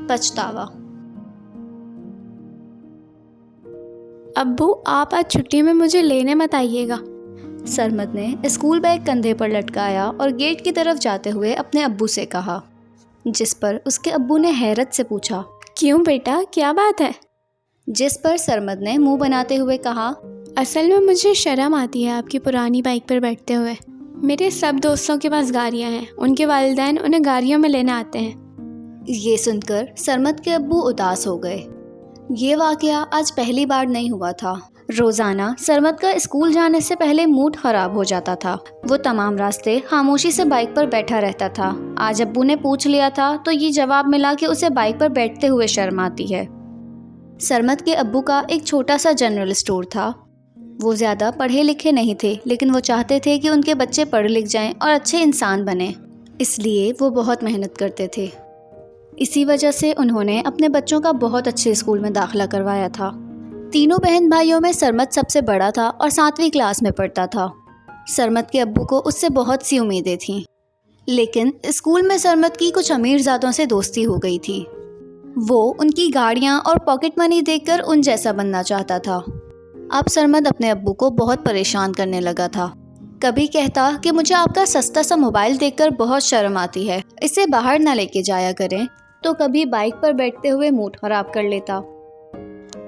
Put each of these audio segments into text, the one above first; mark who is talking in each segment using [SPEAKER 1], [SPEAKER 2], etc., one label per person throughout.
[SPEAKER 1] پچھتاوا۔
[SPEAKER 2] ابو آپ آج چھٹی میں مجھے لینے مت آئیے گا۔
[SPEAKER 1] سرمد نے اسکول بیگ کندھے پر لٹکایا اور گیٹ کی طرف جاتے ہوئے اپنے ابو سے کہا، جس پر اس کے ابو نے حیرت سے پوچھا،
[SPEAKER 2] کیوں بیٹا، کیا بات ہے؟
[SPEAKER 1] جس پر سرمد نے منہ بناتے ہوئے کہا،
[SPEAKER 2] اصل میں مجھے شرم آتی ہے آپ کی پرانی بائک پر بیٹھتے ہوئے۔ میرے سب دوستوں کے پاس گاڑیاں ہیں، ان کے والدین انہیں گاڑیوں میں لینے آتے ہیں۔
[SPEAKER 1] یہ سن کر سرمد کے ابو اداس ہو گئے۔ یہ واقعہ آج پہلی بار نہیں ہوا تھا۔ روزانہ سرمد کا اسکول جانے سے پہلے موڈ خراب ہو جاتا تھا۔ وہ تمام راستے خاموشی سے بائک پر بیٹھا رہتا تھا۔ آج ابو نے پوچھ لیا تھا تو یہ جواب ملا کہ اسے بائک پر بیٹھتے ہوئے شرم آتی ہے۔ سرمد کے ابو کا ایک چھوٹا سا جنرل اسٹور تھا۔ وہ زیادہ پڑھے لکھے نہیں تھے، لیکن وہ چاہتے تھے کہ ان کے بچے پڑھ لکھ جائیں اور اچھے انسان بنیں، اس لیے وہ بہت محنت کرتے تھے۔ اسی وجہ سے انہوں نے اپنے بچوں کا بہت اچھے اسکول میں داخلہ کروایا تھا۔ تینوں بہن بھائیوں میں سرمد سب سے بڑا تھا اور 7ویں کلاس میں پڑھتا تھا۔ سرمد کے ابو کو اس سے بہت سی امیدیں تھیں، لیکن اسکول میں سرمد کی کچھ امیر زادوں سے دوستی ہو گئی تھی۔ وہ ان کی گاڑیاں اور پاکٹ منی دیکھ کر ان جیسا بننا چاہتا تھا۔ اب سرمد اپنے ابو کو بہت پریشان کرنے لگا تھا۔ کبھی کہتا کہ مجھے آپ کا سستا سا موبائل دیکھ کر بہت شرم آتی ہے، اسے باہر نہ لے کے جایا کریں، تو کبھی بائک پر بیٹھتے ہوئے موڈ خراب کر لیتا۔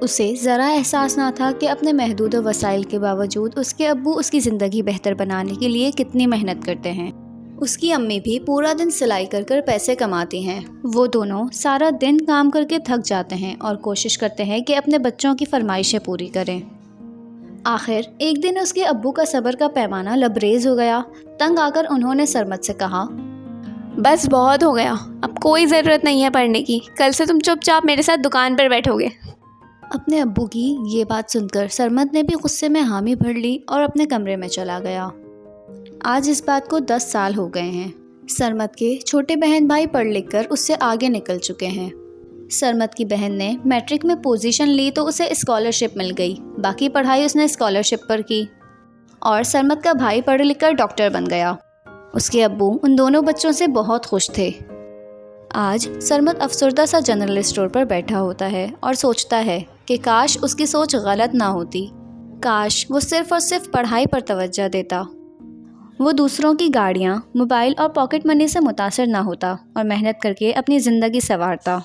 [SPEAKER 1] اسے ذرا احساس نہ تھا کہ اپنے محدود وسائل کے باوجود اس کے ابو اس کی زندگی بہتر بنانے کے لیے کتنی محنت کرتے ہیں۔ اس کی امی بھی پورا دن سلائی کر کر پیسے کماتی ہیں۔ وہ دونوں سارا دن کام کر کے تھک جاتے ہیں اور کوشش کرتے ہیں کہ اپنے بچوں کی فرمائشیں پوری کریں۔ آخر ایک دن اس کے ابو کا صبر کا پیمانہ لبریز ہو گیا۔ تنگ آ کر انہوں نے سرمد سے کہا،
[SPEAKER 2] بس بہت ہو گیا، اب کوئی ضرورت نہیں ہے پڑھنے کی، کل سے تم چپ چاپ میرے ساتھ دکان پر بیٹھو گے۔
[SPEAKER 1] اپنے ابو کی یہ بات سن کر سرمد نے بھی غصے میں حامی بھر لی اور اپنے کمرے میں چلا گیا۔ آج اس بات کو 10 سال ہو گئے ہیں۔ سرمد کے چھوٹے بہن بھائی پڑھ لکھ کر اس سے آگے نکل چکے ہیں۔ سرمد کی بہن نے میٹرک میں پوزیشن لی تو اسے اسکالرشپ مل گئی، باقی پڑھائی اس نے اسکالرشپ پر کی، اور سرمد کا بھائی پڑھ لکھ کر ڈاکٹر بن گیا۔ اس کے ابو ان دونوں بچوں سے بہت خوش تھے۔ آج سرمد افسردہ سا جنرل اسٹور پر بیٹھا ہوتا ہے اور سوچتا ہے کہ کاش اس کی سوچ غلط نہ ہوتی، کاش وہ صرف اور صرف پڑھائی پر توجہ دیتا۔ وہ دوسروں کی گاڑیاں، موبائل اور پاکٹ منی سے متاثر نہ ہوتا اور محنت کر کے اپنی زندگی سنوارتا۔